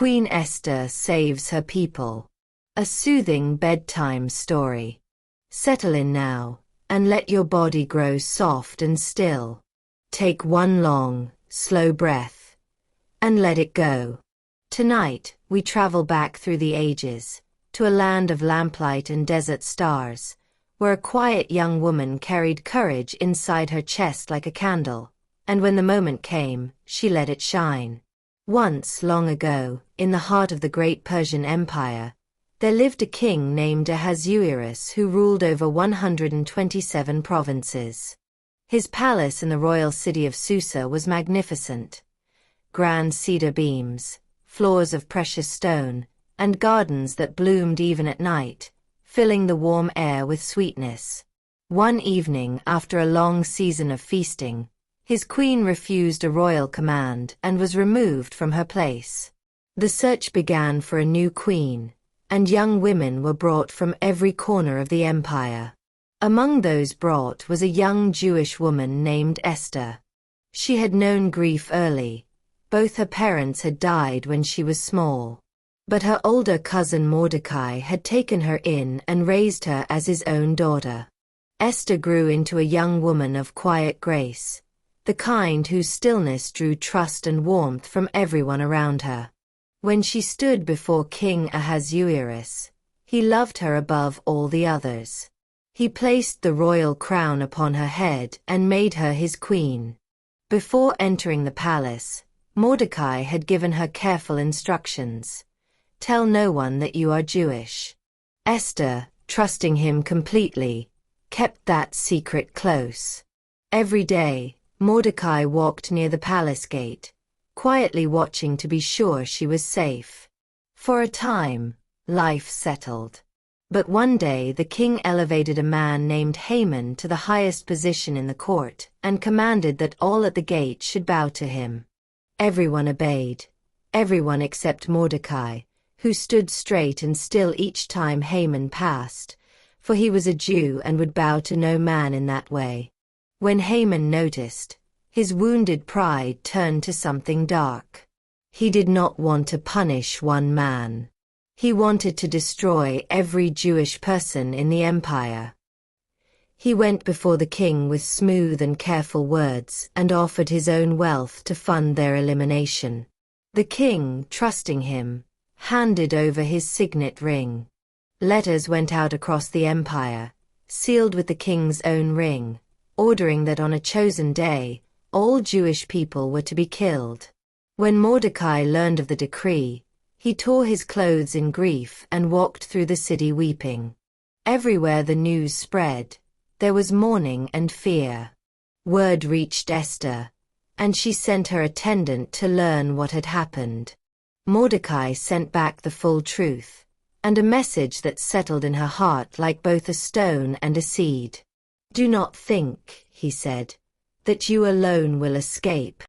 Queen Esther saves her people. A soothing bedtime story. Settle in now, and let your body grow soft and still. Take one long, slow breath, and let it go. Tonight, we travel back through the ages, to a land of lamplight and desert stars, where a quiet young woman carried courage inside her chest like a candle, and when the moment came, she let it shine. Once, long ago, in the heart of the great Persian Empire, there lived a king named Ahasuerus who ruled over 127 provinces. His palace in the royal city of Susa was magnificent. Grand cedar beams, floors of precious stone, and gardens that bloomed even at night, filling the warm air with sweetness. One evening, after a long season of feasting, his queen refused a royal command and was removed from her place. The search began for a new queen, and young women were brought from every corner of the empire. Among those brought was a young Jewish woman named Esther. She had known grief early. Both her parents had died when she was small. But her older cousin Mordecai had taken her in and raised her as his own daughter. Esther grew into a young woman of quiet grace, the kind whose stillness drew trust and warmth from everyone around her. When she stood before King Ahasuerus, he loved her above all the others. He placed the royal crown upon her head and made her his queen. Before entering the palace, Mordecai had given her careful instructions. Tell no one that you are Jewish. Esther, trusting him completely, kept that secret close. Every day, Mordecai walked near the palace gate, quietly watching to be sure she was safe. For a time, life settled. But one day the king elevated a man named Haman to the highest position in the court and commanded that all at the gate should bow to him. Everyone obeyed. Everyone except Mordecai, who stood straight and still each time Haman passed, for he was a Jew and would bow to no man in that way. When Haman noticed, his wounded pride turned to something dark. He did not want to punish one man. He wanted to destroy every Jewish person in the empire. He went before the king with smooth and careful words and offered his own wealth to fund their elimination. The king, trusting him, handed over his signet ring. Letters went out across the empire, sealed with the king's own ring, ordering that on a chosen day, all Jewish people were to be killed. When Mordecai learned of the decree, he tore his clothes in grief and walked through the city weeping. Everywhere the news spread, there was mourning and fear. Word reached Esther, and she sent her attendant to learn what had happened. Mordecai sent back the full truth, and a message that settled in her heart like both a stone and a seed. "Do not think," he said, "that you alone will escape.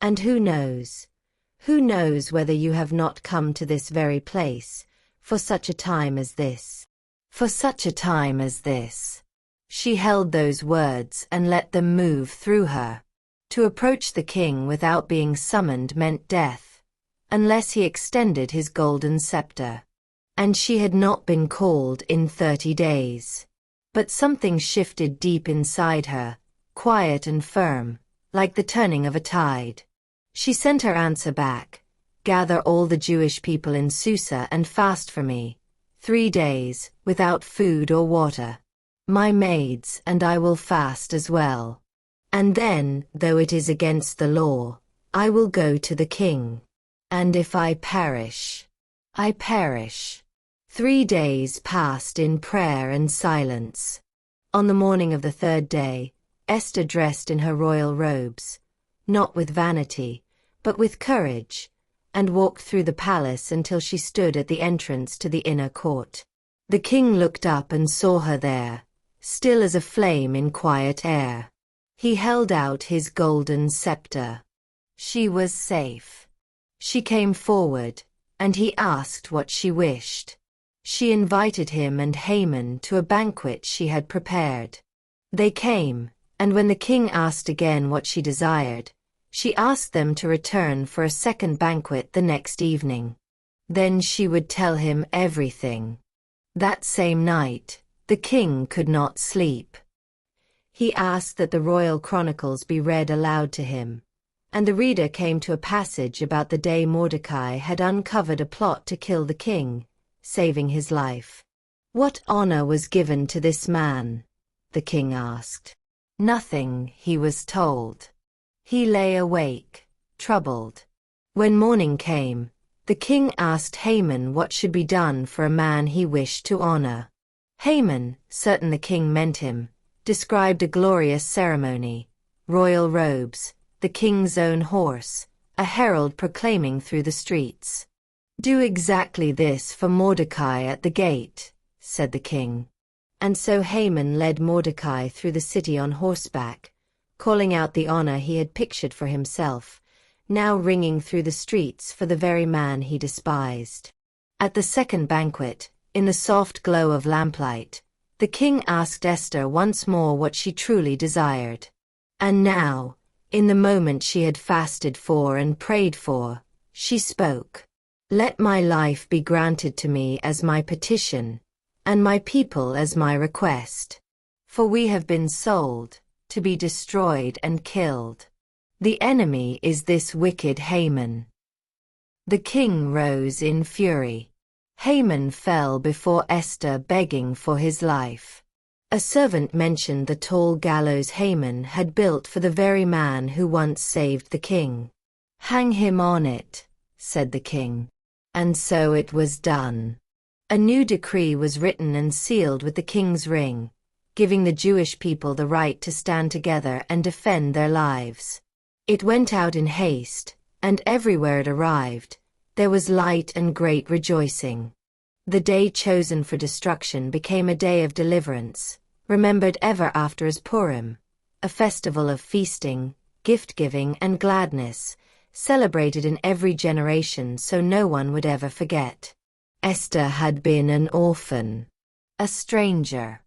And who knows whether you have not come to this very place, for such a time as this. For such a time as this." She held those words and let them move through her. To approach the king without being summoned meant death, unless he extended his golden scepter. And she had not been called in 30 days. But something shifted deep inside her, quiet and firm, like the turning of a tide. She sent her answer back, "Gather all the Jewish people in Susa and fast for me, 3 days, without food or water. My maids and I will fast as well. And then, though it is against the law, I will go to the king. And if I perish, I perish." 3 days passed in prayer and silence. On the morning of the 3rd day, Esther dressed in her royal robes, not with vanity, but with courage, and walked through the palace until she stood at the entrance to the inner court. The king looked up and saw her there, still as a flame in quiet air. He held out his golden scepter. She was safe. She came forward, and he asked what she wished. She invited him and Haman to a banquet she had prepared. They came, and when the king asked again what she desired, she asked them to return for a second banquet the next evening. Then she would tell him everything. That same night, the king could not sleep. He asked that the royal chronicles be read aloud to him, and the reader came to a passage about the day Mordecai had uncovered a plot to kill the king, saving his life. What honor was given to this man? The king asked. Nothing, he was told. He lay awake, troubled. When morning came, the king asked Haman what should be done for a man he wished to honor. Haman, certain the king meant him, described a glorious ceremony, royal robes, the king's own horse, a herald proclaiming through the streets. "Do exactly this for Mordecai at the gate," said the king. And so Haman led Mordecai through the city on horseback, calling out the honor he had pictured for himself, now ringing through the streets for the very man he despised. At the second banquet, in the soft glow of lamplight, the king asked Esther once more what she truly desired. And now, in the moment she had fasted for and prayed for, she spoke. "Let my life be granted to me as my petition, and my people as my request. For we have been sold, to be destroyed and killed. The enemy is this wicked Haman." The king rose in fury. Haman fell before Esther begging for his life. A servant mentioned the tall gallows Haman had built for the very man who once saved the king. "Hang him on it," said the king. And so it was done. A new decree was written and sealed with the king's ring, giving the Jewish people the right to stand together and defend their lives. It went out in haste, and everywhere it arrived, there was light and great rejoicing. The day chosen for destruction became a day of deliverance, remembered ever after as Purim, a festival of feasting, gift-giving, and gladness, celebrated in every generation so no one would ever forget. Esther had been an orphan, a stranger,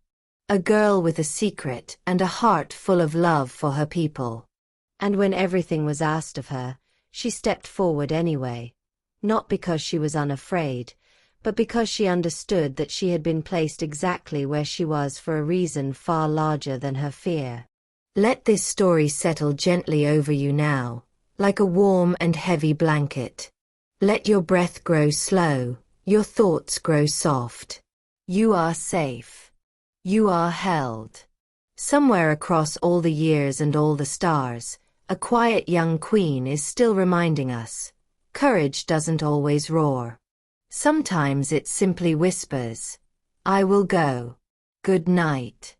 a girl with a secret and a heart full of love for her people. And when everything was asked of her, she stepped forward anyway, not because she was unafraid, but because she understood that she had been placed exactly where she was for a reason far larger than her fear. Let this story settle gently over you now, like a warm and heavy blanket. Let your breath grow slow, your thoughts grow soft. You are safe. You are held. Somewhere across all the years and all the stars, a quiet young queen is still reminding us, courage doesn't always roar. Sometimes it simply whispers, "I will go. Good night."